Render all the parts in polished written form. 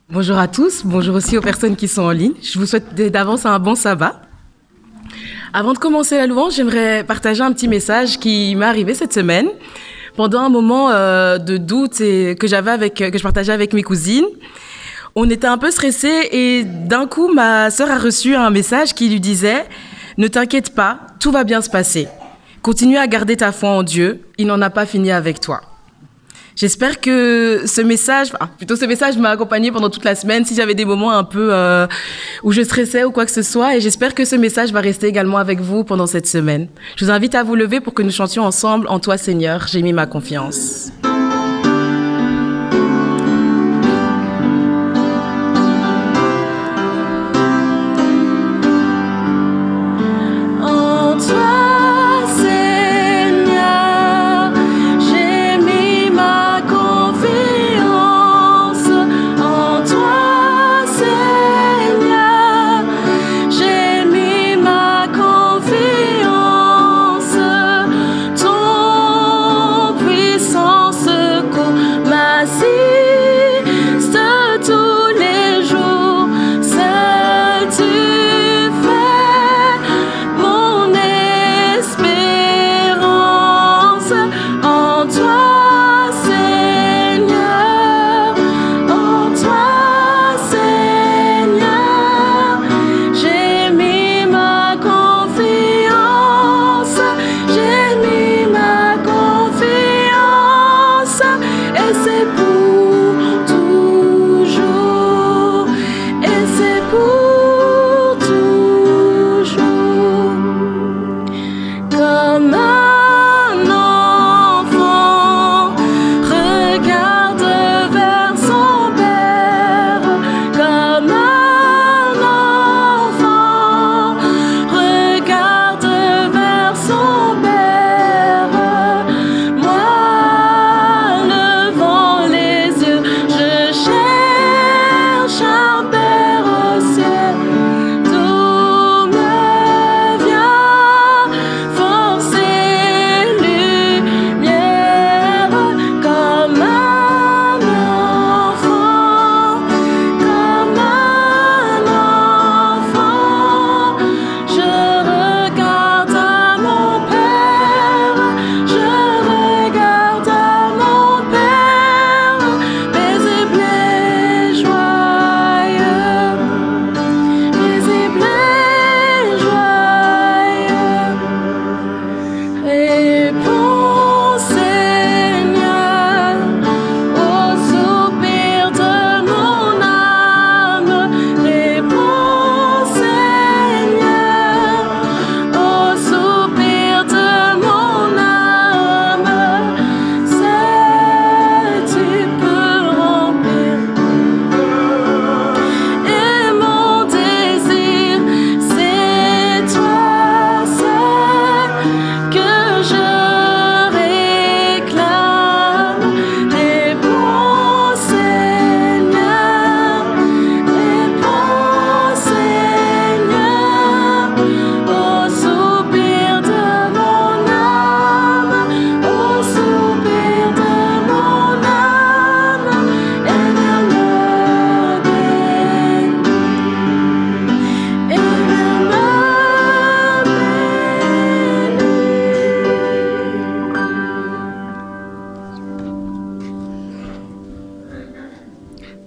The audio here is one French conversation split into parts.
Bonjour à tous, bonjour aussi aux personnes qui sont en ligne. Je vous souhaite d'avance un bon sabbat. Avant de commencer la louange, j'aimerais partager un petit message qui m'est arrivé cette semaine. Pendant un moment de doute et que je partageais avec mes cousines, on était un peu stressés et d'un coup, ma sœur a reçu un message qui lui disait « Ne t'inquiète pas, tout va bien se passer. Continue à garder ta foi en Dieu, il n'en a pas fini avec toi. » J'espère que ce message m'a accompagnée pendant toute la semaine, si j'avais des moments un peu où je stressais ou quoi que ce soit, et j'espère que ce message va rester également avec vous pendant cette semaine. Je vous invite à vous lever pour que nous chantions ensemble « En toi Seigneur, j'ai mis ma confiance ».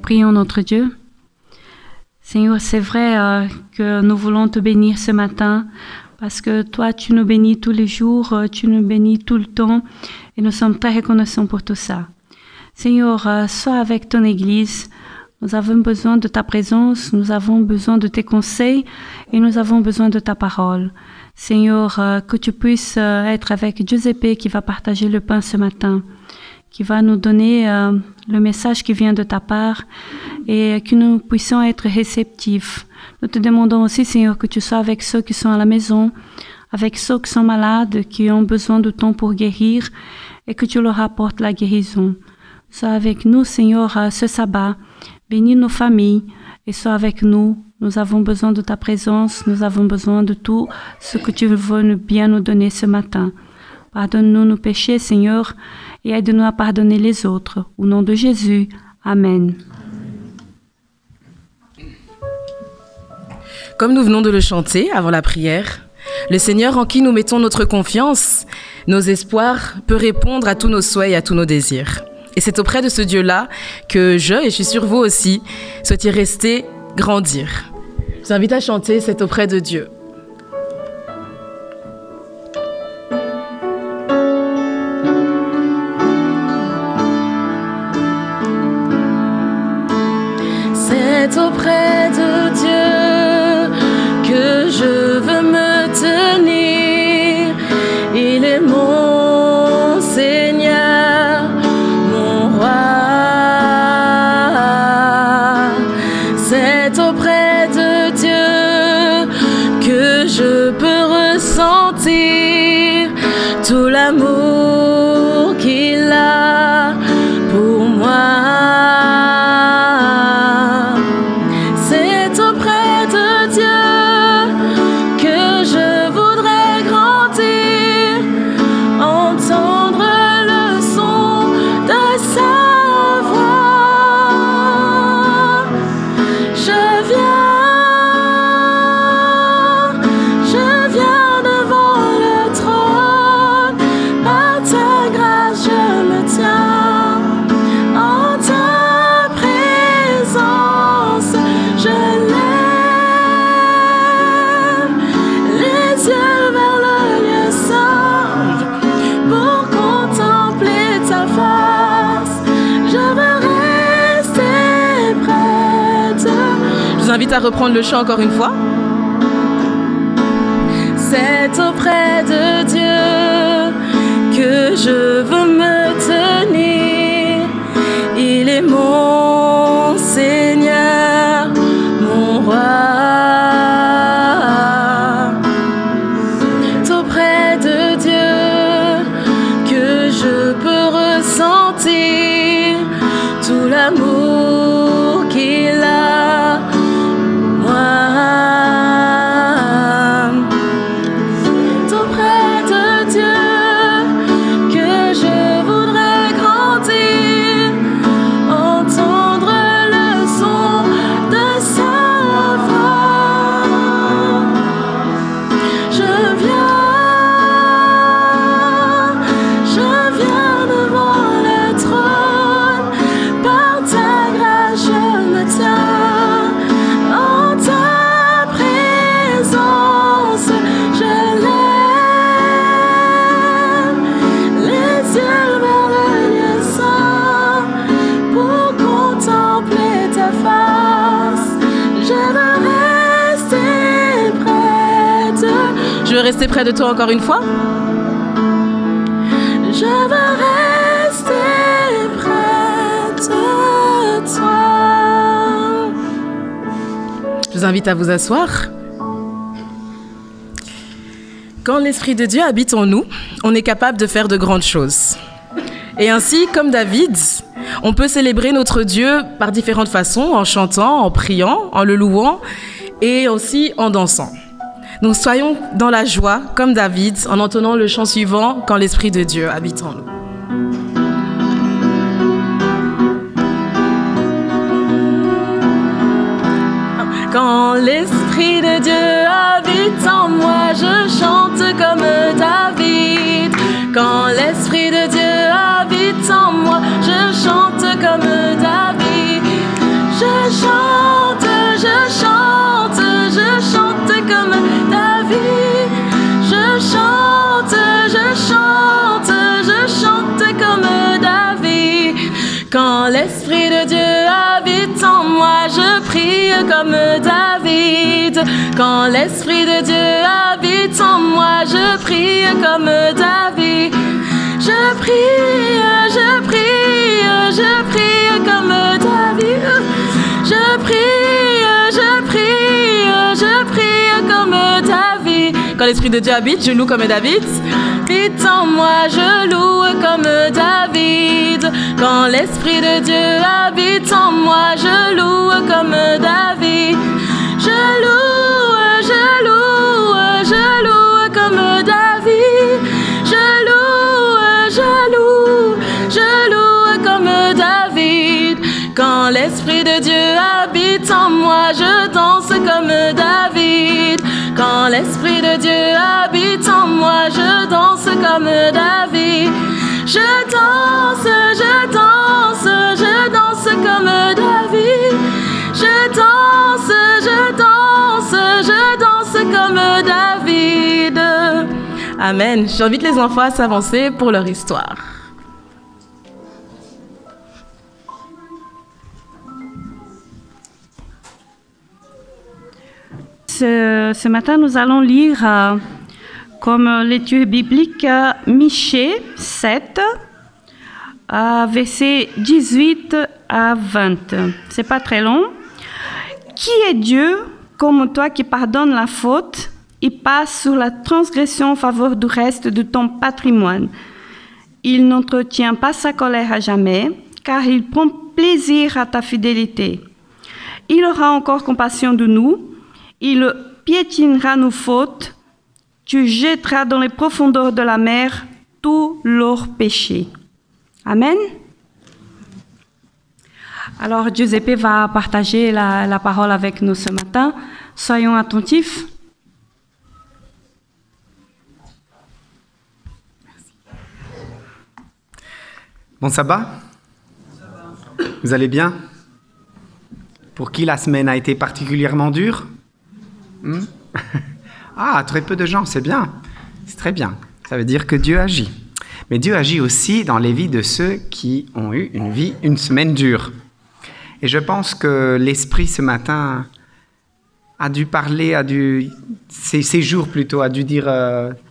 Prions notre Dieu. Seigneur, c'est vrai que nous voulons te bénir ce matin parce que toi, tu nous bénis tous les jours, tu nous bénis tout le temps et nous sommes très reconnaissants pour tout ça. Seigneur, sois avec ton Église. Nous avons besoin de ta présence, nous avons besoin de tes conseils et nous avons besoin de ta parole. Seigneur, que tu puisses être avec Giuseppe qui va partager le pain ce matin, qui va nous donner le message qui vient de ta part et que nous puissions être réceptifs. Nous te demandons aussi, Seigneur, que tu sois avec ceux qui sont à la maison, avec ceux qui sont malades, qui ont besoin de temps pour guérir et que tu leur apportes la guérison. Sois avec nous, Seigneur, ce sabbat. Bénis nos familles et sois avec nous. Nous avons besoin de ta présence, nous avons besoin de tout ce que tu veux bien nous donner ce matin. Pardonne-nous nos péchés, Seigneur, et aide-nous à pardonner les autres. Au nom de Jésus, Amen. Comme nous venons de le chanter avant la prière, le Seigneur en qui nous mettons notre confiance, nos espoirs, peut répondre à tous nos souhaits et à tous nos désirs. Et c'est auprès de ce Dieu-là que et je suis sûre vous aussi, souhaitez rester, grandir. Je vous invite à chanter C'est auprès de Dieu. C'est auprès de Dieu que je veux me tenir. Il est mon Seigneur, mon roi. C'est auprès de Dieu que je peux ressentir tout l'amour qu'il a pour moi. Je vous invite à reprendre le chant encore une fois. C'est auprès de Dieu que je veux me tenir. Il est mon Seigneur, mon roi. C'est auprès de Dieu que je peux ressentir tout l'amour qu'il a. C'est auprès de Dieu que je voudrais grandir, entendre le son de sa voix. Je viens devant le trône, par ta grâce je me tiens. Je veux rester près de toi encore une fois. Je veux rester près de toi. Je vous invite à vous asseoir. Quand l'Esprit de Dieu habite en nous, on est capable de faire de grandes choses. Et ainsi, comme David, on peut célébrer notre Dieu par différentes façons, en chantant, en priant, en le louant et aussi en dansant. Donc soyons dans la joie, comme David, en entonnant le chant suivant, quand l'Esprit de Dieu habite en nous. Quand l'Esprit de Dieu habite en moi, je chante comme David. Quand l'Esprit de Dieu habite en moi, je chante comme David. Je chante, je chante, je chante comme David. Je chante, je chante, je chante comme David. Quand l'Esprit de Dieu habite en moi, je prie comme David. Quand l'Esprit de Dieu habite en moi, je prie comme David. Je prie, je prie, je prie comme David. Je prie, je prie, je prie comme David. Quand l'Esprit de Dieu habite, je loue comme David. Habite en moi, je loue comme David. Quand l'Esprit de Dieu habite en moi, je loue comme David. Je loue, je loue, je loue comme David. Je loue, je loue, je loue comme David. Quand l'Esprit de Dieu habite en moi, je danse comme David. Quand l'Esprit de Dieu habite en moi, je danse comme David. Je danse, je danse, je danse comme David. Je danse, je danse, je danse comme David. Amen. J'invite les enfants à s'avancer pour leur histoire. Ce matin, nous allons lire comme lecture biblique Michée 7, versets 18 à 20. C'est pas très long. Qui est Dieu comme toi qui pardonne la faute et passe sur la transgression en faveur du reste de ton patrimoine? Il n'entretient pas sa colère à jamais, car il prend plaisir à ta fidélité. Il aura encore compassion de nous. Il piétinera nos fautes. Tu jetteras dans les profondeurs de la mer tous leurs péchés. Amen. Alors, Giuseppe va partager la parole avec nous ce matin. Soyons attentifs. Bon sabbat. Vous allez bien? Pour qui la semaine a été particulièrement dure? Ah, très peu de gens, c'est bien. C'est très bien. Ça veut dire que Dieu agit. Mais Dieu agit aussi dans les vies de ceux qui ont eu une semaine dure. Et je pense que l'Esprit ce matin a dû parler, ces jours plutôt, a dû dire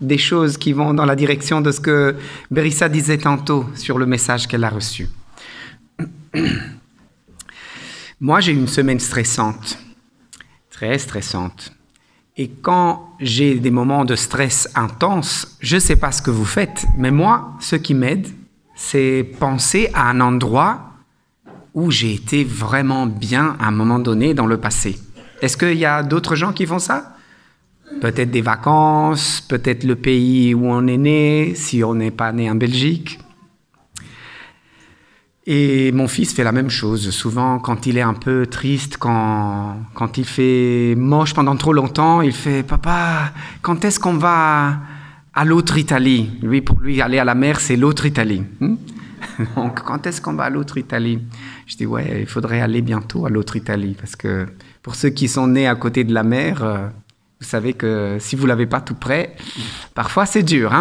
des choses qui vont dans la direction de ce que Berissa disait tantôt sur le message qu'elle a reçu. Moi, j'ai eu une semaine stressante, très stressante. Et quand j'ai des moments de stress intense, je ne sais pas ce que vous faites, mais moi, ce qui m'aide, c'est penser à un endroit où j'ai été vraiment bien à un moment donné dans le passé. Est-ce qu'il y a d'autres gens qui font ça? Peut-être des vacances, peut-être le pays où on est né, si on n'est pas né en Belgique. Et mon fils fait la même chose. Souvent, quand il est un peu triste, quand il fait moche pendant trop longtemps, il fait « Papa, quand est-ce qu'on va à l'autre Italie ?» Lui, pour lui, aller à la mer, c'est l'autre Italie. Donc, quand est-ce qu'on va à l'autre Italie? Je dis « Ouais, il faudrait aller bientôt à l'autre Italie. » Parce que pour ceux qui sont nés à côté de la mer, vous savez que si vous ne l'avez pas tout près, parfois c'est dur.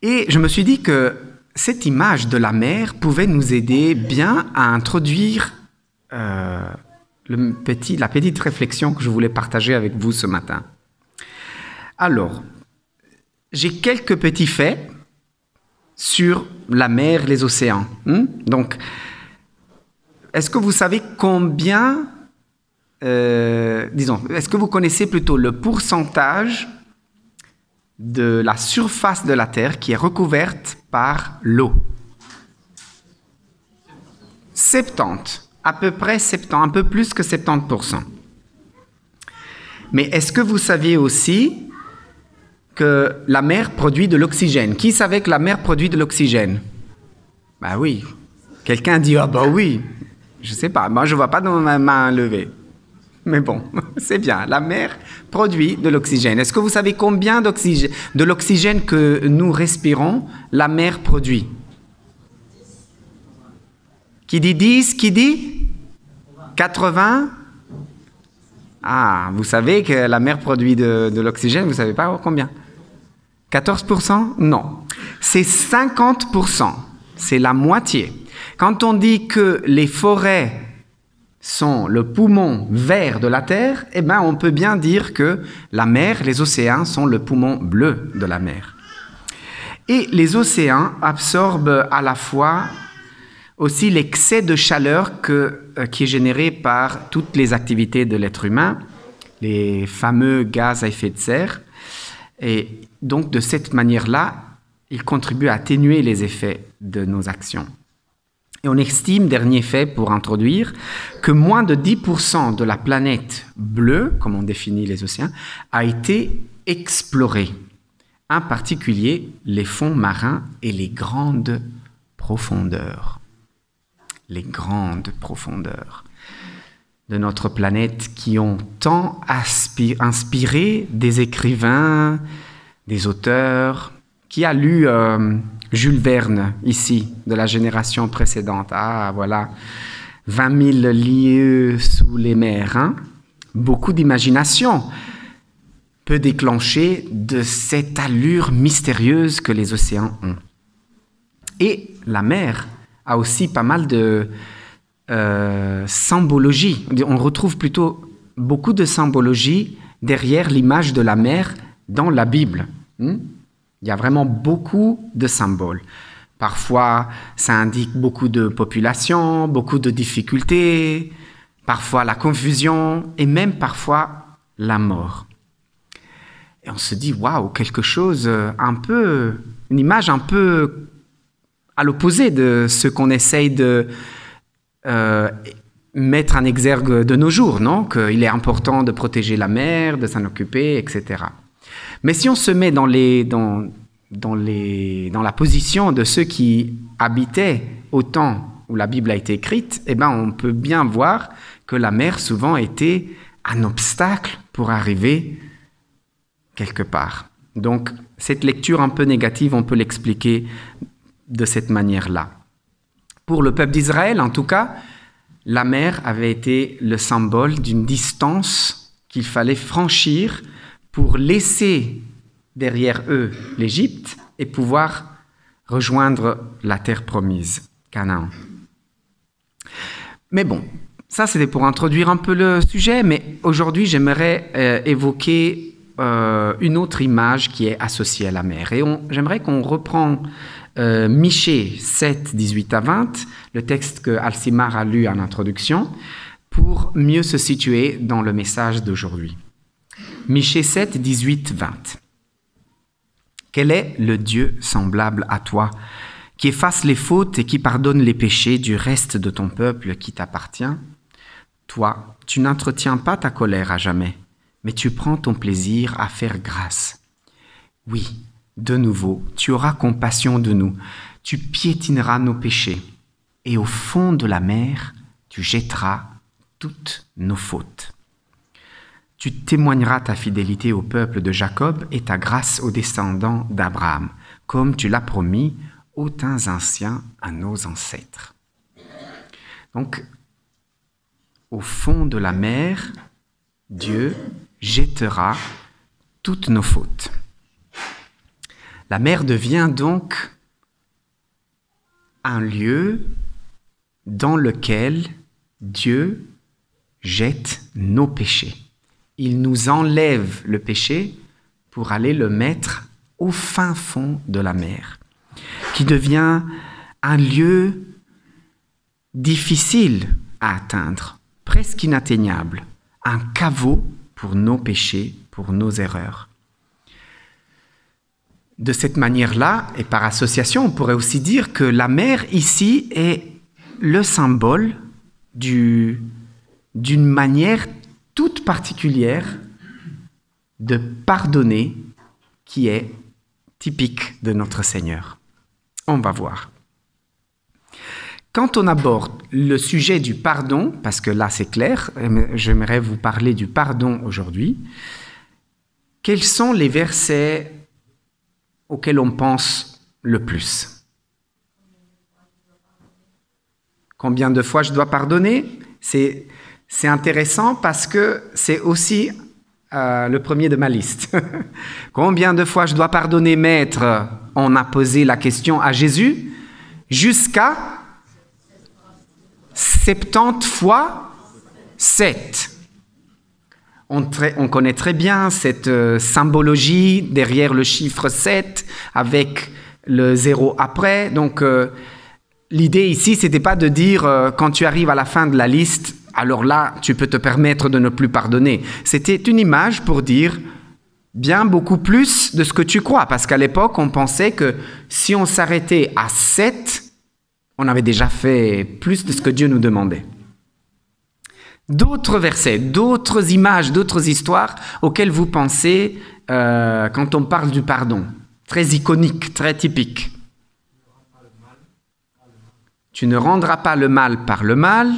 Et je me suis dit que cette image de la mer pouvait nous aider bien à introduire la petite réflexion que je voulais partager avec vous ce matin. Alors, j'ai quelques petits faits sur la mer, les océans. Donc, est-ce que vous savez combien, est-ce que vous connaissez plutôt le pourcentage de la surface de la Terre qui est recouverte par l'eau? 70, à peu près 70, un peu plus que 70%. Mais est-ce que vous saviez aussi que la mer produit de l'oxygène? Qui savait que la mer produit de l'oxygène? Ben oui. Quelqu'un dit « Ah ben oui ». Je ne sais pas, moi je ne vois pas dans ma main levée. Mais bon, c'est bien, la mer produit de l'oxygène. Est-ce que vous savez combien de l'oxygène que nous respirons, la mer produit? Qui dit 10? Qui dit 80? Ah, vous savez que la mer produit de l'oxygène, vous ne savez pas combien? 14%? Non. C'est 50%. C'est la moitié. Quand on dit que les forêts sont le poumon vert de la Terre, eh bien, on peut bien dire que la mer, les océans sont le poumon bleu de la mer. Et les océans absorbent à la fois aussi l'excès de chaleur qui est généré par toutes les activités de l'être humain, les fameux gaz à effet de serre. Et donc, de cette manière-là, ils contribuent à atténuer les effets de nos actions. Et on estime, dernier fait pour introduire, que moins de 10% de la planète bleue, comme on définit les océans, a été explorée. En particulier, les fonds marins et les grandes profondeurs. Les grandes profondeurs de notre planète qui ont tant inspiré des écrivains, des auteurs. Qui a lu Jules Verne, ici, de la génération précédente? Ah, voilà, 20 000 lieues sous les mers. Hein? Beaucoup d'imagination peut déclencher de cette allure mystérieuse que les océans ont. Et la mer a aussi pas mal de symbologie. On retrouve plutôt beaucoup de symbologie derrière l'image de la mer dans la Bible. Il y a vraiment beaucoup de symboles. Parfois, ça indique beaucoup de population, beaucoup de difficultés, parfois la confusion et même parfois la mort. Et on se dit, waouh, quelque chose une image un peu à l'opposé de ce qu'on essaye de mettre en exergue de nos jours, non? Qu'il est important de protéger la mer, de s'en occuper, etc. Mais si on se met dans la position de ceux qui habitaient au temps où la Bible a été écrite, eh ben on peut bien voir que la mer souvent était un obstacle pour arriver quelque part. Donc, cette lecture un peu négative, on peut l'expliquer de cette manière-là. Pour le peuple d'Israël, en tout cas, la mer avait été le symbole d'une distance qu'il fallait franchir pour laisser derrière eux l'Égypte et pouvoir rejoindre la terre promise, Canaan. Mais bon, ça c'était pour introduire un peu le sujet, mais aujourd'hui j'aimerais évoquer une autre image qui est associée à la mer. Et j'aimerais qu'on reprend Michée 7, 18 à 20, le texte que Alcimar a lu en introduction, pour mieux se situer dans le message d'aujourd'hui. Michée 7, 18, 20. Quel est le Dieu semblable à toi, qui efface les fautes et qui pardonne les péchés du reste de ton peuple qui t'appartient? Toi, tu n'entretiens pas ta colère à jamais, mais tu prends ton plaisir à faire grâce. Oui, de nouveau, tu auras compassion de nous, tu piétineras nos péchés, et au fond de la mer, tu jetteras toutes nos fautes. Tu témoigneras ta fidélité au peuple de Jacob et ta grâce aux descendants d'Abraham, comme tu l'as promis aux temps anciens à nos ancêtres. Donc, au fond de la mer, Dieu jettera toutes nos fautes. La mer devient donc un lieu dans lequel Dieu jette nos péchés. Il nous enlève le péché pour aller le mettre au fin fond de la mer, qui devient un lieu difficile à atteindre, presque inatteignable, un caveau pour nos péchés, pour nos erreurs. De cette manière-là, et par association, on pourrait aussi dire que la mer ici est le symbole d'une manière toute particulière de pardonner qui est typique de notre Seigneur. On va voir. Quand on aborde le sujet du pardon, parce que là c'est clair, j'aimerais vous parler du pardon aujourd'hui, quels sont les versets auxquels on pense le plus? Combien de fois je dois pardonner? C'est intéressant parce que c'est aussi le premier de ma liste. Combien de fois je dois pardonner, maître? On a posé la question à Jésus jusqu'à 70 fois 7. On connaît très bien cette symbologie derrière le chiffre 7 avec le 0 après. Donc, l'idée ici, ce n'était pas de dire quand tu arrives à la fin de la liste, alors là, tu peux te permettre de ne plus pardonner. C'était une image pour dire bien beaucoup plus de ce que tu crois. Parce qu'à l'époque, on pensait que si on s'arrêtait à 7, on avait déjà fait plus de ce que Dieu nous demandait. D'autres versets, d'autres images, d'autres histoires auxquelles vous pensez quand on parle du pardon. Très iconique, très typique. Tu ne rendras pas le mal par le mal.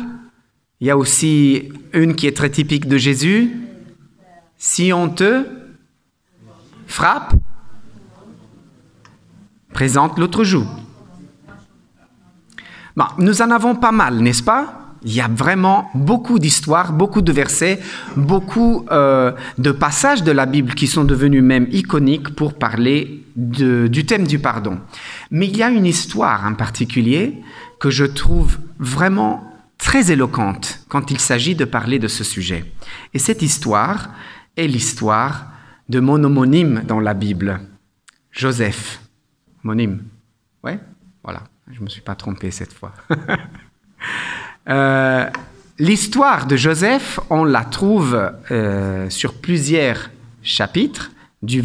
Il y a aussi une qui est très typique de Jésus. Si on te frappe, présente l'autre joue. Bon, nous en avons pas mal, n'est-ce pas ? Il y a vraiment beaucoup d'histoires, beaucoup de versets, beaucoup de passages de la Bible qui sont devenus même iconiques pour parler du thème du pardon. Mais il y a une histoire en particulier que je trouve vraiment très éloquente quand il s'agit de parler de ce sujet. Et cette histoire est l'histoire de mon homonyme dans la Bible, Joseph. Homonyme. Ouais, voilà, je ne me suis pas trompé cette fois. L'histoire de Joseph, on la trouve sur plusieurs chapitres, du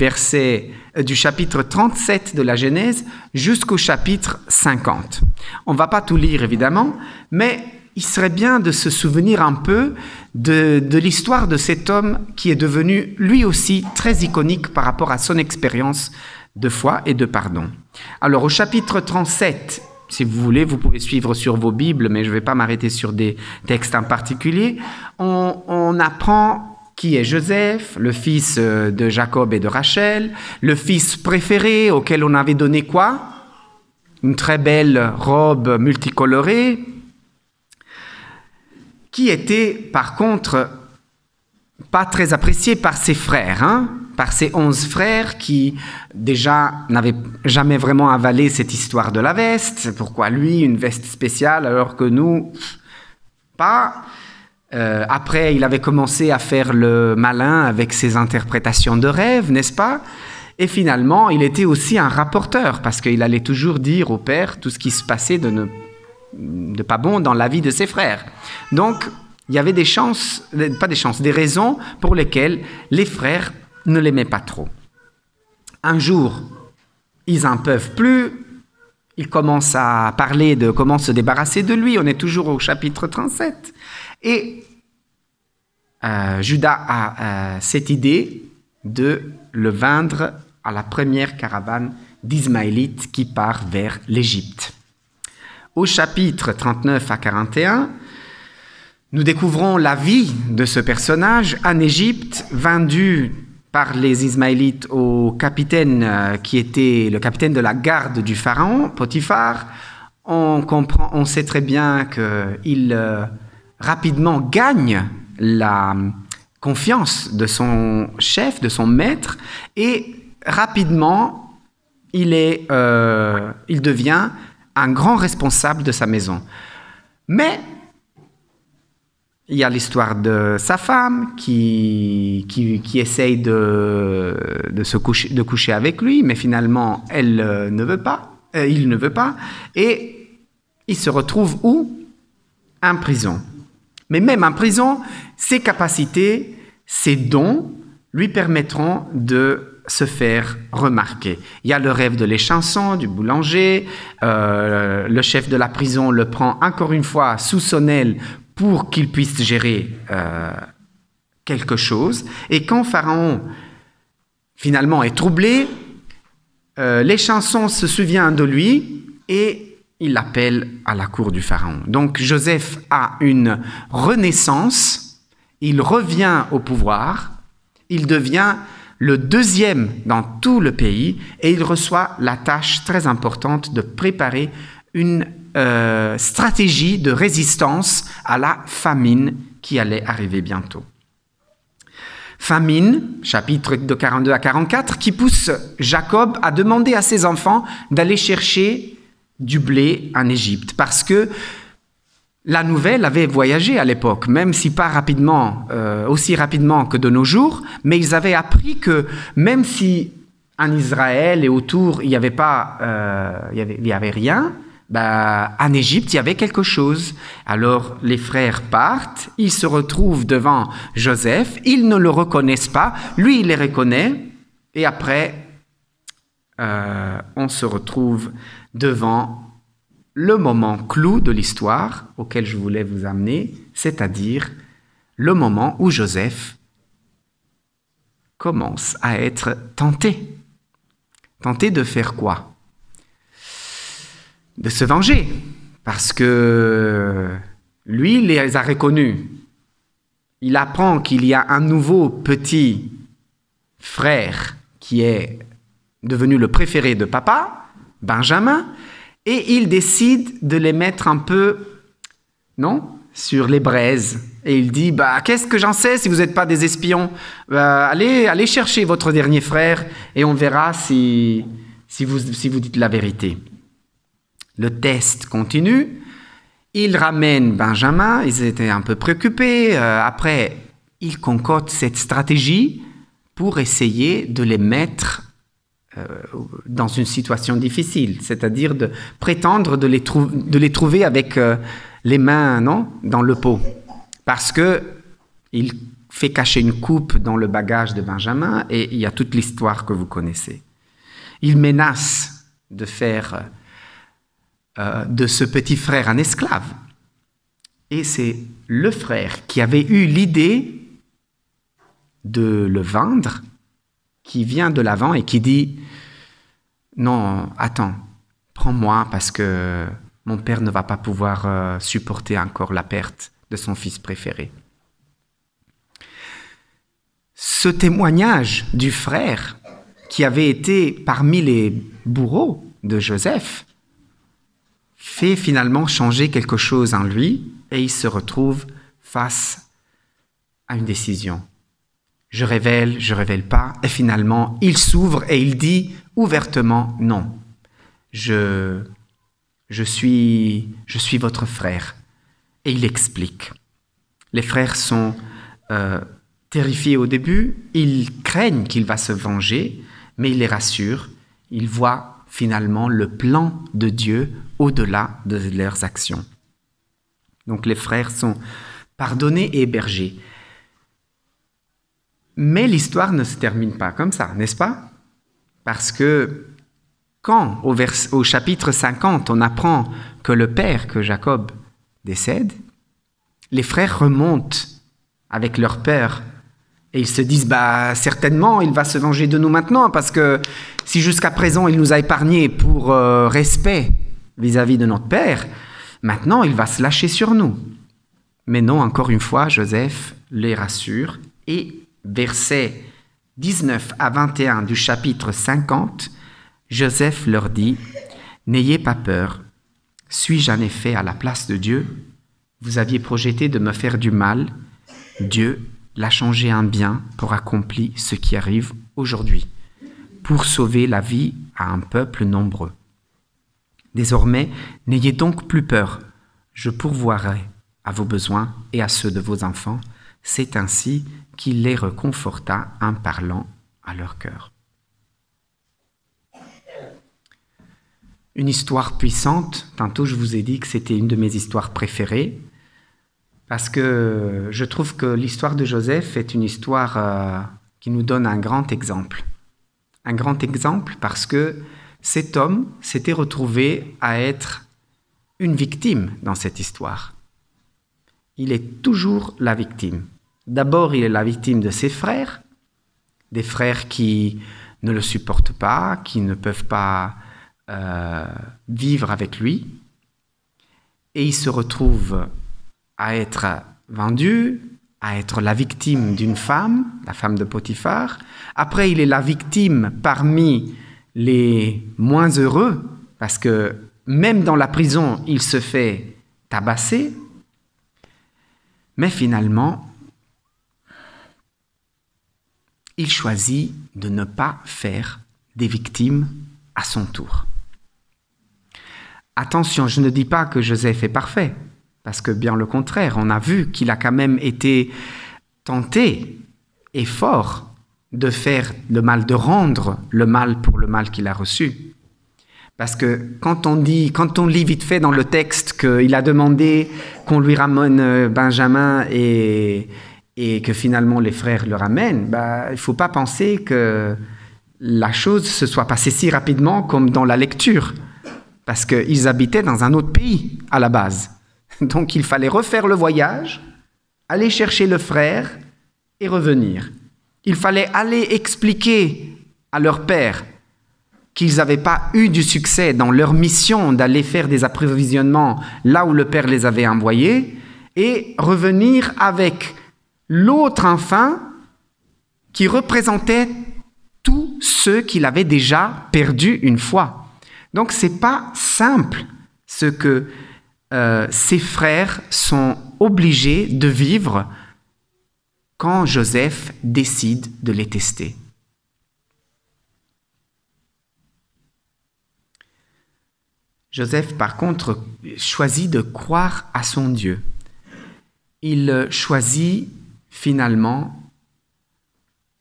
chapitre 37 de la Genèse jusqu'au chapitre 50. On ne va pas tout lire évidemment, mais il serait bien de se souvenir un peu de l'histoire de cet homme qui est devenu lui aussi très iconique par rapport à son expérience de foi et de pardon. Alors au chapitre 37, si vous voulez, vous pouvez suivre sur vos Bibles, mais je ne vais pas m'arrêter sur des textes en particulier. On apprend qui est Joseph, le fils de Jacob et de Rachel, le fils préféré auquel on avait donné quoi ? Une très belle robe multicolorée, qui était par contre pas très apprécié par ses frères, par ses 11 frères qui déjà n'avaient jamais vraiment avalé cette histoire de la veste. Pourquoi lui, une veste spéciale, alors que nous, pas. Après, il avait commencé à faire le malin avec ses interprétations de rêves, n'est-ce pas ? Et finalement, il était aussi un rapporteur, parce qu'il allait toujours dire au père tout ce qui se passait de pas bon dans la vie de ses frères. Donc, il y avait des raisons pour lesquelles les frères ne l'aimaient pas trop. Un jour, ils n'en peuvent plus, ils commencent à parler de comment se débarrasser de lui, on est toujours au chapitre 37. Et Judas a cette idée de le vendre à la première caravane d'Ismaélites qui part vers l'Égypte. Au chapitre 39 à 41, nous découvrons la vie de ce personnage en Égypte, vendu par les Ismaélites au capitaine qui était le capitaine de la garde du pharaon, Potiphar. On sait très bien qu'il rapidement gagne la confiance de son chef, de son maître, et rapidement il devient un grand responsable de sa maison. Mais il y a l'histoire de sa femme qui essaye de coucher avec lui, mais finalement il ne veut pas, et il se retrouve où ? En prison. Mais même en prison, ses capacités, ses dons lui permettront de se faire remarquer. Il y a le rêve de l'échanson, du boulanger, le chef de la prison le prend encore une fois sous son aile pour qu'il puisse gérer quelque chose. Et quand Pharaon finalement est troublé, l'échanson se souvient de lui et il l'appelle à la cour du Pharaon. Donc Joseph a une renaissance, il revient au pouvoir, il devient le deuxième dans tout le pays et il reçoit la tâche très importante de préparer une stratégie de résistance à la famine qui allait arriver bientôt. Famine, chapitre de 42 à 44, qui pousse Jacob à demander à ses enfants d'aller chercher du blé en Égypte, parce que la nouvelle avait voyagé à l'époque, même si pas rapidement, aussi rapidement que de nos jours, mais ils avaient appris que même si en Israël et autour, il n'y avait pas, il y avait rien, en Égypte, il y avait quelque chose. Alors, les frères partent, ils se retrouvent devant Joseph, ils ne le reconnaissent pas, lui, il les reconnaît, et après, on se retrouve devant le moment clou de l'histoire auquel je voulais vous amener, c'est-à-dire le moment où Joseph commence à être tenté. Tenté de faire quoi? De se venger, parce que lui, il les a reconnus. Il apprend qu'il y a un nouveau petit frère qui est devenu le préféré de papa, Benjamin, et il décide de les mettre un peu, sur les braises. Et il dit, qu'est-ce que j'en sais si vous n'êtes pas des espions? Allez chercher votre dernier frère et on verra si vous dites la vérité. Le test continue. Il ramène Benjamin, ils étaient un peu préoccupés. Après, il concocte cette stratégie pour essayer de les mettre dans une situation difficile, c'est-à-dire de prétendre de les trouver avec les mains dans le pot. Parce qu'il fait cacher une coupe dans le bagage de Benjamin et il y a toute l'histoire que vous connaissez. Il menace de faire de ce petit frère un esclave. Et c'est le frère qui avait eu l'idée de le vendre qui vient de l'avant et qui dit « Non, attends, prends-moi parce que mon père ne va pas pouvoir supporter encore la perte de son fils préféré. » Ce témoignage du frère qui avait été parmi les bourreaux de Joseph fait finalement changer quelque chose en lui et il se retrouve face à une décision. Je révèle pas, et finalement, il s'ouvre et il dit ouvertement non. Je suis votre frère. Et il explique. Les frères sont terrifiés au début, ils craignent qu'il va se venger, mais il les rassure. Ils voient finalement le plan de Dieu au-delà de leurs actions. Donc les frères sont pardonnés et hébergés. Mais l'histoire ne se termine pas comme ça, n'est-ce pas? Parce que quand, au chapitre 50, on apprend que le père, que Jacob, décède, les frères remontent avec leur père et ils se disent certainement il va se venger de nous maintenant parce que si jusqu'à présent il nous a épargnés pour respect vis-à-vis de notre père, maintenant il va se lâcher sur nous. Mais non, encore une fois, Joseph les rassure et versets 19 à 21 du chapitre 50, Joseph leur dit « N'ayez pas peur, suis-je en effet à la place de Dieu? Vous aviez projeté de me faire du mal, Dieu l'a changé en bien pour accomplir ce qui arrive aujourd'hui, pour sauver la vie à un peuple nombreux. Désormais, n'ayez donc plus peur, je pourvoirai à vos besoins et à ceux de vos enfants. C'est ainsi qu'il les réconforta en parlant à leur cœur. » Une histoire puissante. Tantôt, je vous ai dit que c'était une de mes histoires préférées parce que je trouve que l'histoire de Joseph est une histoire qui nous donne un grand exemple. Un grand exemple parce que cet homme s'était retrouvé à être une victime dans cette histoire. Il est toujours la victime. D'abord, il est la victime de ses frères, des frères qui ne le supportent pas, qui ne peuvent pas vivre avec lui. Et il se retrouve à être vendu, à être la victime d'une femme, la femme de Potiphar. Après, il est la victime parmi les moins heureux, parce que même dans la prison, il se fait tabasser. Mais finalement, il choisit de ne pas faire des victimes à son tour. Attention, je ne dis pas que Joseph est parfait, parce que bien le contraire, on a vu qu'il a quand même été tenté et fort de faire le mal, de rendre le mal pour le mal qu'il a reçu. Parce que quand on lit vite fait dans le texte qu'il a demandé qu'on lui ramène Benjamin et que finalement les frères le ramènent, il ne faut pas penser que la chose se soit passée si rapidement comme dans la lecture. Parce qu'ils habitaient dans un autre pays à la base. Donc il fallait refaire le voyage, aller chercher le frère et revenir. Il fallait aller expliquer à leur père qu'ils n'avaient pas eu du succès dans leur mission d'aller faire des approvisionnements là où le père les avait envoyés et revenir avec l'autre enfant qui représentait tous ceux qu'il avait déjà perdus une fois. Donc ce n'est pas simple ce que ses frères sont obligés de vivre quand Joseph décide de les tester. Joseph, par contre, choisit de croire à son Dieu. Il choisit finalement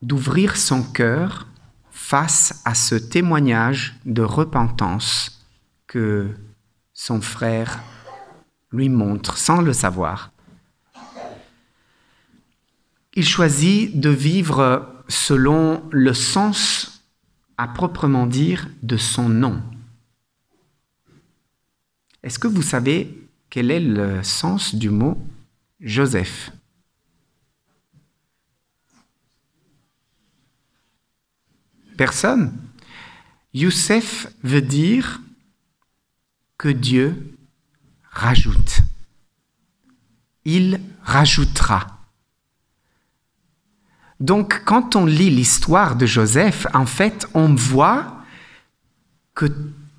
d'ouvrir son cœur face à ce témoignage de repentance que son frère lui montre sans le savoir. Il choisit de vivre selon le sens, à proprement dire, de son nom. Est-ce que vous savez quel est le sens du mot Joseph? Personne? Youssef veut dire que Dieu rajoute. Il rajoutera. Donc, quand on lit l'histoire de Joseph, en fait, on voit que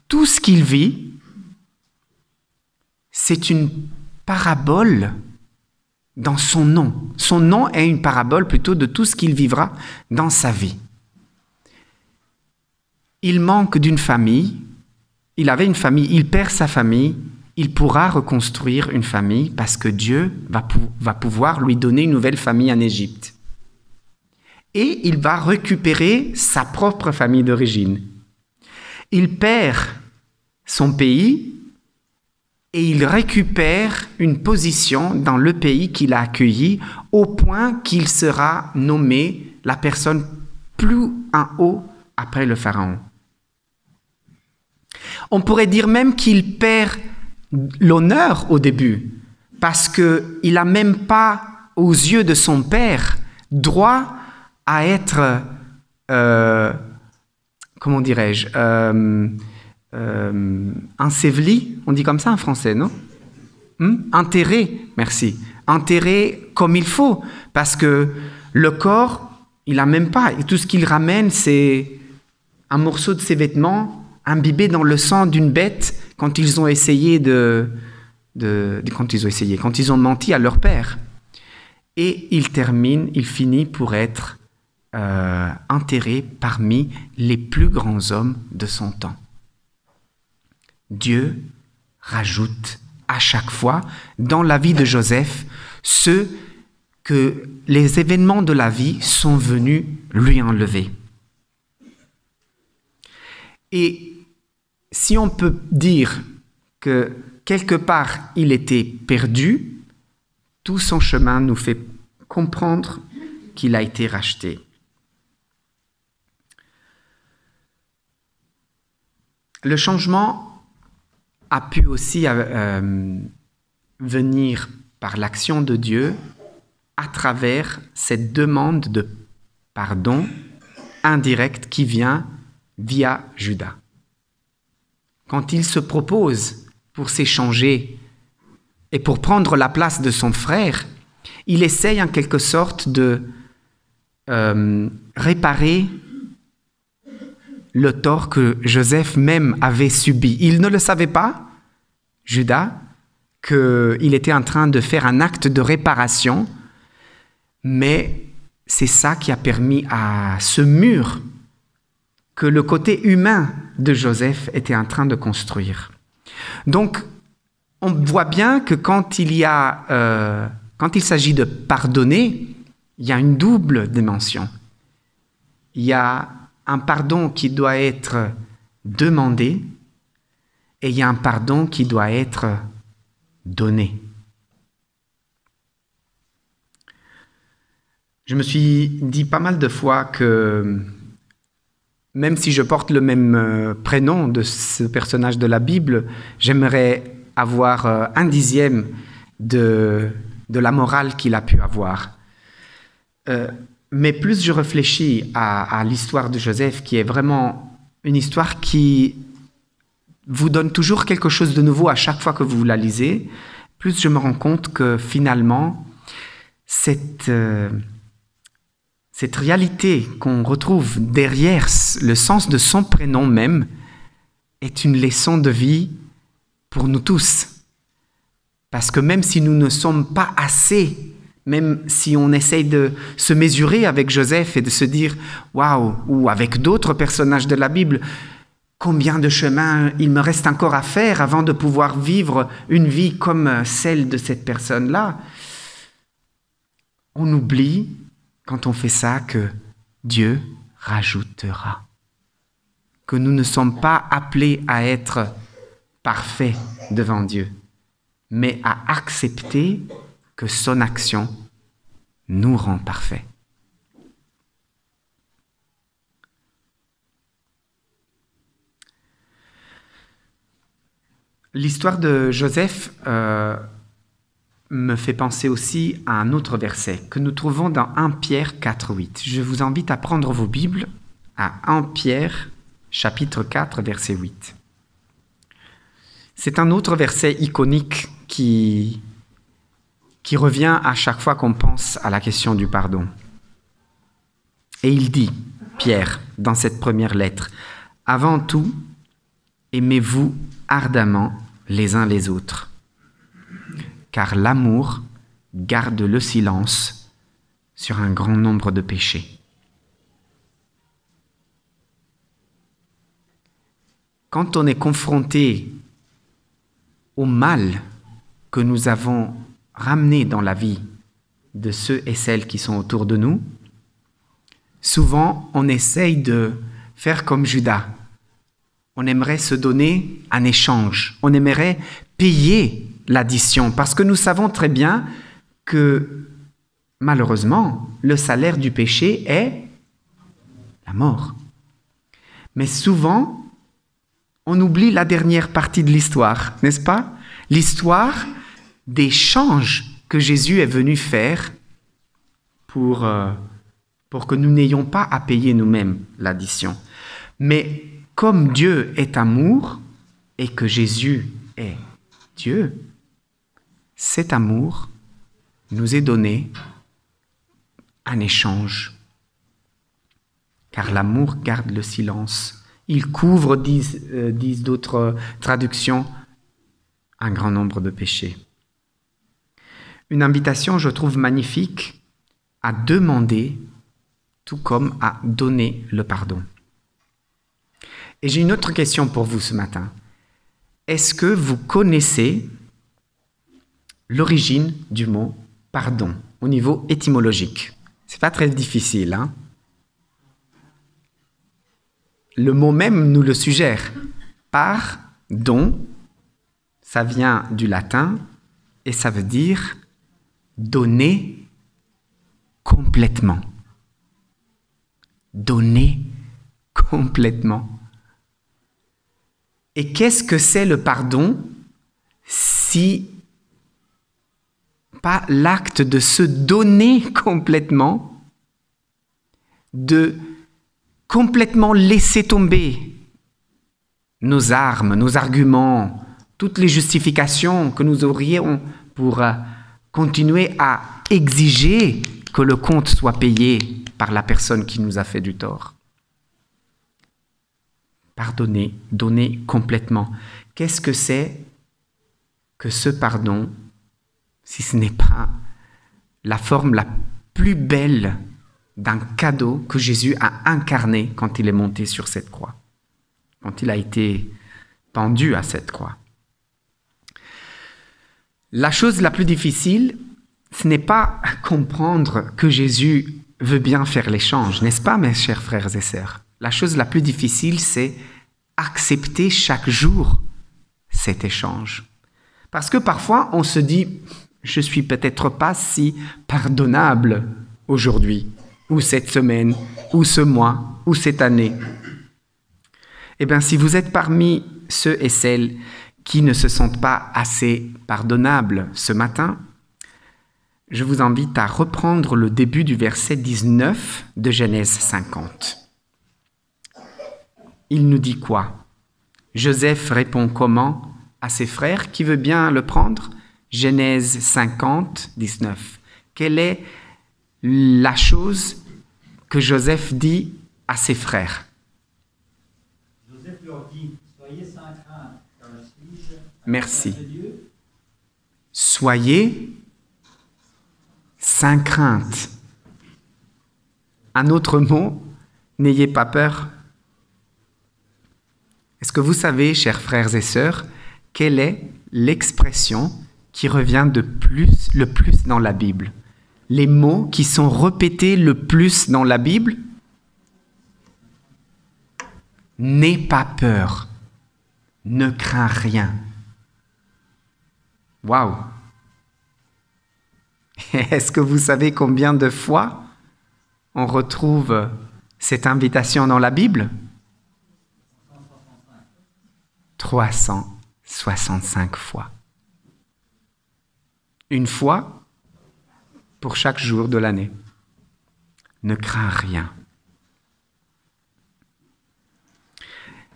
tout ce qu'il vit, c'est une parabole dans son nom. Son nom est une parabole plutôt de tout ce qu'il vivra dans sa vie. Il manque d'une famille, il avait une famille, il perd sa famille, il pourra reconstruire une famille parce que Dieu va pouvoir lui donner une nouvelle famille en Égypte. Et il va récupérer sa propre famille d'origine. Il perd son pays et il récupère une position dans le pays qu'il a accueilli au point qu'il sera nommé la personne plus en haut après le pharaon. On pourrait dire même qu'il perd l'honneur au début parce qu'il n'a même pas, aux yeux de son père, droit à être, comment dirais-je, enseveli, on dit comme ça en français, non? Enterré, merci. Enterré comme il faut, parce que le corps, il n'a même pas. Et tout ce qu'il ramène, c'est un morceau de ses vêtements imbibé dans le sang d'une bête quand ils ont essayé quand ils ont menti à leur père. Et il finit pour être enterré parmi les plus grands hommes de son temps. Dieu rajoute à chaque fois dans la vie de Joseph ce que les événements de la vie sont venus lui enlever. Et si on peut dire que quelque part il était perdu, tout son chemin nous fait comprendre qu'il a été racheté. Le changement a pu aussi venir par l'action de Dieu à travers cette demande de pardon indirect qui vient via Judas. Quand il se propose pour s'échanger et pour prendre la place de son frère, il essaye en quelque sorte de réparer le tort que Joseph même avait subi. Il ne le savait pas, Judas, qu'il était en train de faire un acte de réparation, mais c'est ça qui a permis à ce mur que le côté humain de Joseph était en train de construire. Donc, on voit bien que quand il s'agit de pardonner, il y a une double dimension. il y a un pardon qui doit être demandé et il y a un pardon qui doit être donné. Je me suis dit pas mal de fois que même si je porte le même prénom de ce personnage de la Bible, j'aimerais avoir 1/10 de la morale qu'il a pu avoir. Mais plus je réfléchis à l'histoire de Joseph, qui est vraiment une histoire qui vous donne toujours quelque chose de nouveau à chaque fois que vous la lisez, plus je me rends compte que finalement, cette réalité qu'on retrouve derrière le sens de son prénom même est une leçon de vie pour nous tous. Parce que même si nous ne sommes pas assez, même si on essaye de se mesurer avec Joseph et de se dire « Waouh !» ou avec d'autres personnages de la Bible, combien de chemin il me reste encore à faire avant de pouvoir vivre une vie comme celle de cette personne-là. On oublie, quand on fait ça, que Dieu rajoutera. Que nous ne sommes pas appelés à être parfaits devant Dieu, mais à accepter que son action nous rend parfaits. L'histoire de Joseph me fait penser aussi à un autre verset que nous trouvons dans 1 Pierre 4,8. Je vous invite à prendre vos Bibles à 1 Pierre, chapitre 4, verset 8. C'est un autre verset iconique qui revient à chaque fois qu'on pense à la question du pardon. Et il dit, Pierre, dans cette première lettre, « Avant tout, aimez-vous ardemment les uns les autres, car l'amour garde le silence sur un grand nombre de péchés. » Quand on est confronté au mal que nous avons ramené dans la vie de ceux et celles qui sont autour de nous, souvent on essaye de faire comme Judas. On aimerait se donner un échange. On aimerait payer l'addition parce que nous savons très bien que, malheureusement, le salaire du péché est la mort. Mais souvent, on oublie la dernière partie de l'histoire, n'est-ce pas? L'histoire d'échange que Jésus est venu faire pour que nous n'ayons pas à payer nous-mêmes l'addition. Mais comme Dieu est amour et que Jésus est Dieu, cet amour nous est donné en échange. Car l'amour garde le silence. Il couvre, disent d'autres traductions, un grand nombre de péchés. Une invitation, je trouve magnifique, à demander, tout comme à donner le pardon. Et j'ai une autre question pour vous ce matin. Est-ce que vous connaissez l'origine du mot pardon au niveau étymologique? C'est pas très difficile, hein? Le mot même nous le suggère. Pardon, ça vient du latin et ça veut dire donner complètement. Donner complètement. Et qu'est-ce que c'est le pardon si pas l'acte de se donner complètement, de complètement laisser tomber nos armes, nos arguments, toutes les justifications que nous aurions pour continuer à exiger que le compte soit payé par la personne qui nous a fait du tort. Pardonner, donner complètement. Qu'est-ce que c'est que ce pardon, si ce n'est pas la forme la plus belle d'un cadeau que Jésus a incarné quand il est monté sur cette croix, quand il a été pendu à cette croix. La chose la plus difficile, ce n'est pas comprendre que Jésus veut bien faire l'échange, n'est-ce pas, mes chers frères et sœurs? La chose la plus difficile, c'est accepter chaque jour cet échange. Parce que parfois, on se dit, je suis peut-être pas si pardonnable aujourd'hui, ou cette semaine, ou ce mois, ou cette année. Eh bien, si vous êtes parmi ceux et celles qui ne se sentent pas assez pardonnables ce matin, je vous invite à reprendre le début du verset 19 de Genèse 50. Il nous dit quoi? Joseph répond comment à ses frères? Qui veut bien le prendre? Genèse 50, 19. Quelle est la chose que Joseph dit à ses frères? Joseph leur dit, soyez sans crainte, car je suis Merci. de Dieu. Soyez sans crainte. Un autre mot, n'ayez pas peur. Est-ce que vous savez, chers frères et sœurs, quelle est l'expression qui revient le plus dans la Bible? Les mots qui sont répétés le plus dans la Bible? N'aie pas peur. Ne crains rien. Waouh! Est-ce que vous savez combien de fois on retrouve cette invitation dans la Bible? 365 fois. Une fois pour chaque jour de l'année. Ne crains rien.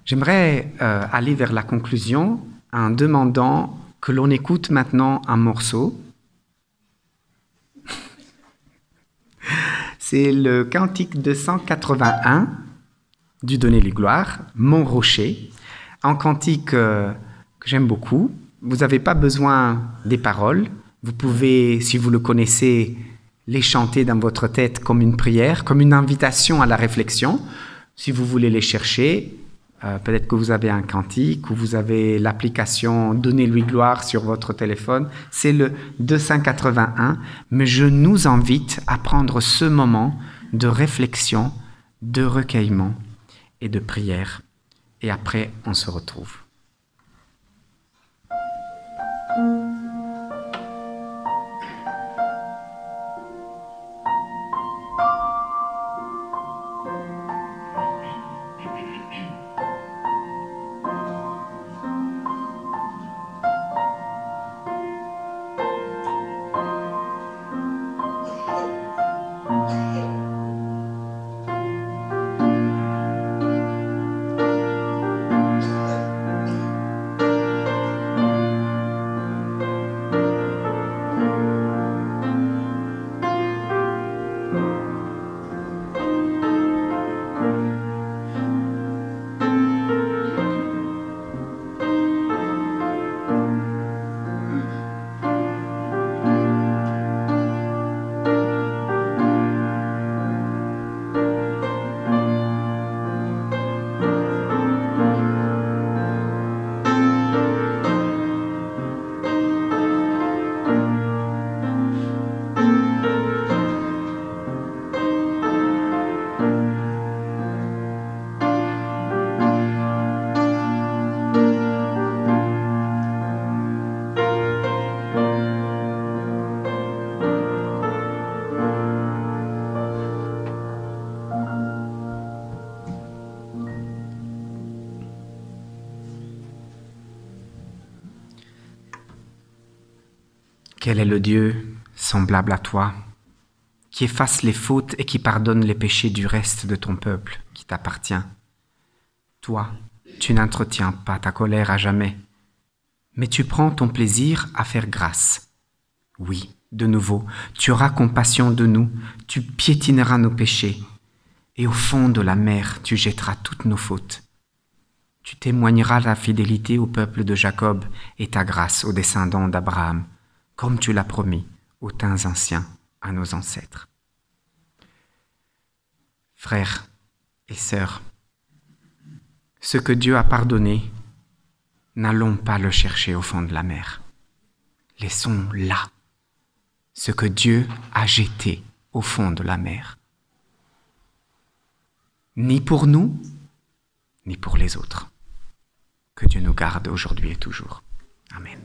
J'aimerais aller vers la conclusion en demandant que l'on écoute maintenant un morceau. C'est le cantique 281 du Donner les gloires, Mon rocher. Un cantique que j'aime beaucoup. Vous n'avez pas besoin des paroles. Vous pouvez, si vous le connaissez, les chanter dans votre tête comme une prière, comme une invitation à la réflexion. Si vous voulez les chercher, peut-être que vous avez un cantique ou vous avez l'application Donnez-lui gloire sur votre téléphone. C'est le 281. Mais je nous invite à prendre ce moment de réflexion, de recueillement et de prière. Et après, on se retrouve. Quel est le Dieu semblable à toi, qui efface les fautes et qui pardonne les péchés du reste de ton peuple qui t'appartient? Toi, tu n'entretiens pas ta colère à jamais, mais tu prends ton plaisir à faire grâce. Oui, de nouveau, tu auras compassion de nous, tu piétineras nos péchés, et au fond de la mer, tu jetteras toutes nos fautes. Tu témoigneras ta fidélité au peuple de Jacob et ta grâce aux descendants d'Abraham, comme tu l'as promis aux temps anciens à nos ancêtres. Frères et sœurs, ce que Dieu a pardonné, n'allons pas le chercher au fond de la mer. Laissons là ce que Dieu a jeté au fond de la mer. ni pour nous, ni pour les autres. Que Dieu nous garde aujourd'hui et toujours. Amen.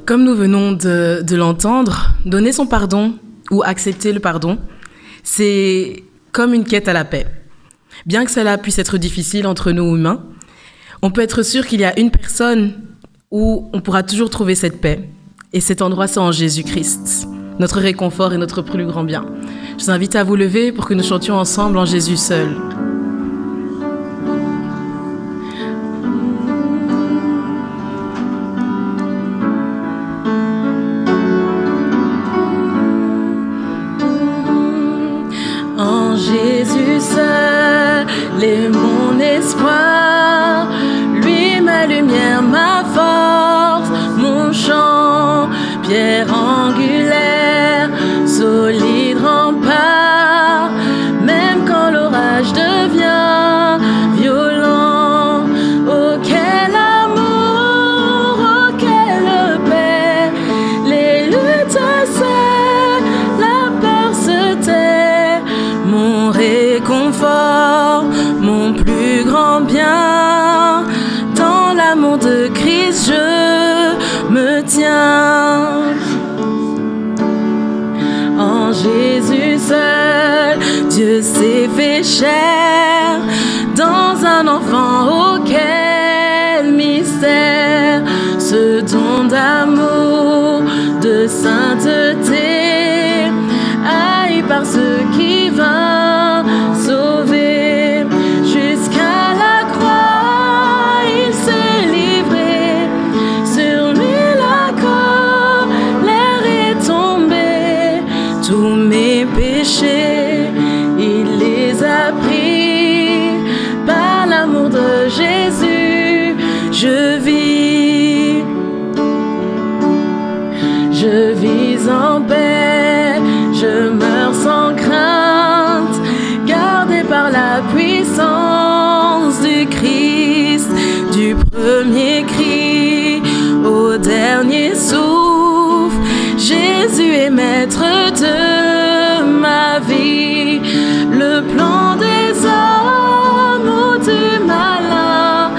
Comme nous venons de l'entendre, donner son pardon ou accepter le pardon, c'est comme une quête à la paix. Bien que cela puisse être difficile entre nous humains, on peut être sûr qu'il y a une personne où on pourra toujours trouver cette paix. Et cet endroit, c'est en Jésus-Christ, notre réconfort et notre plus grand bien. Je vous invite à vous lever pour que nous chantions ensemble en Jésus seul. Jésus seul est mon espoir, lui ma lumière, ma force, mon chant, pierre angulaire, solide rempart, même quand l'orage devient violent. Oh quel amour, oh quelle paix, les luttes cessent, la peur se tait. Mon réconfort, mon plus grand bien, dans l'amour de Christ je me tiens. En Jésus seul, Dieu s'est fait chair, dans un enfant, oh quel mystère, ce don d'amour, de sainteté, haï par ceux qui vint sauver. Jusqu'à la croix, il s'est livré, sur lui la colère est tombée. Tous mes péchés, il les a pris, par l'amour de Jésus, je vis en paix, je meurs sans crainte, gardé par la puissance du Christ, du premier cri au dernier souffle. Jésus est maître de ma vie, le plan des hommes ou du malin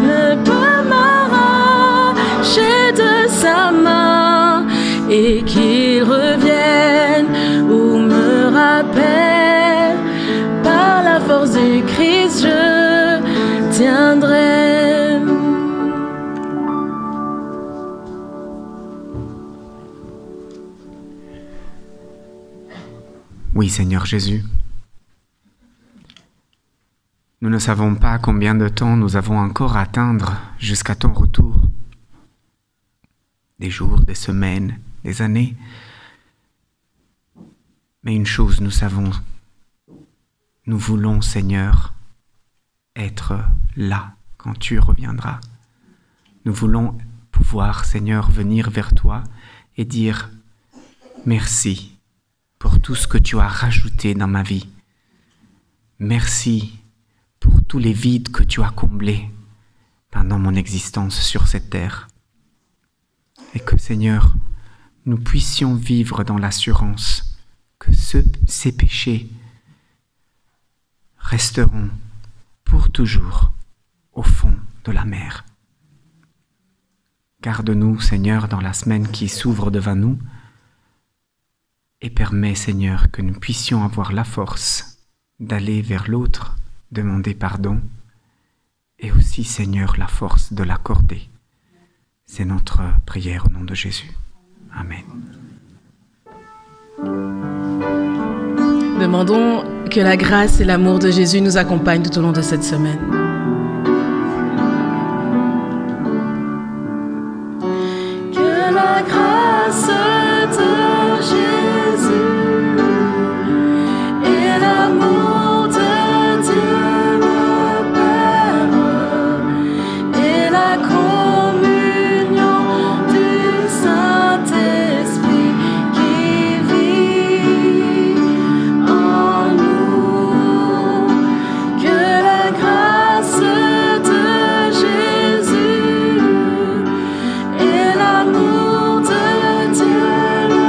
ne peut m'arracher de sa main, et qu'il revienne ou me rappelle, par la force du Christ je tiendrai. Oui, Seigneur Jésus. Nous ne savons pas combien de temps nous avons encore à atteindre jusqu'à ton retour. Des jours, des semaines, des années. Mais une chose nous savons, nous voulons, Seigneur, être là quand tu reviendras. Nous voulons pouvoir, Seigneur, venir vers toi et dire merci pour tout ce que tu as rajouté dans ma vie. Merci pour tous les vides que tu as comblés pendant mon existence sur cette terre. Et que, Seigneur, nous puissions vivre dans l'assurance que ces péchés resteront pour toujours au fond de la mer. Garde-nous, Seigneur, dans la semaine qui s'ouvre devant nous et permets, Seigneur, que nous puissions avoir la force d'aller vers l'autre, demander pardon et aussi, Seigneur, la force de l'accorder. C'est notre prière au nom de Jésus. Amen. Demandons que la grâce et l'amour de Jésus nous accompagnent tout au long de cette semaine. Que la grâce de Jésus et l'amour de Dieu le Père et la communion du Saint-Esprit qui vit en nous, que la grâce de Jésus et l'amour de Dieu le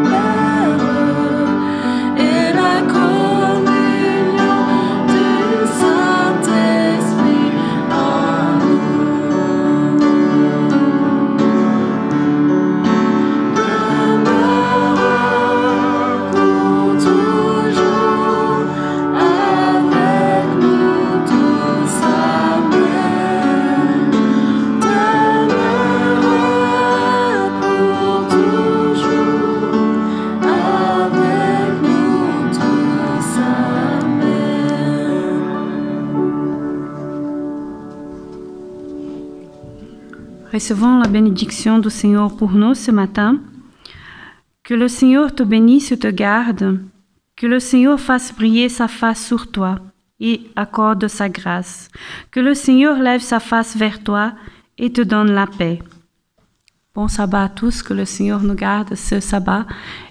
Père et la communion du Saint-Esprit en nous demeure pour toujours avec nous tous. Amen. Demeure pour toujours avec nous tous. Amen. Recevons la bénédiction du Seigneur pour nous ce matin. Que le Seigneur te bénisse et te garde. Que le Seigneur fasse briller sa face sur toi et accorde sa grâce. Que le Seigneur lève sa face vers toi et te donne la paix. Bon sabbat à tous, que le Seigneur nous garde ce sabbat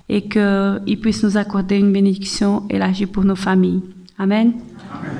et qu'il puisse nous accorder une bénédiction élargie pour nos familles. Amen. Amen.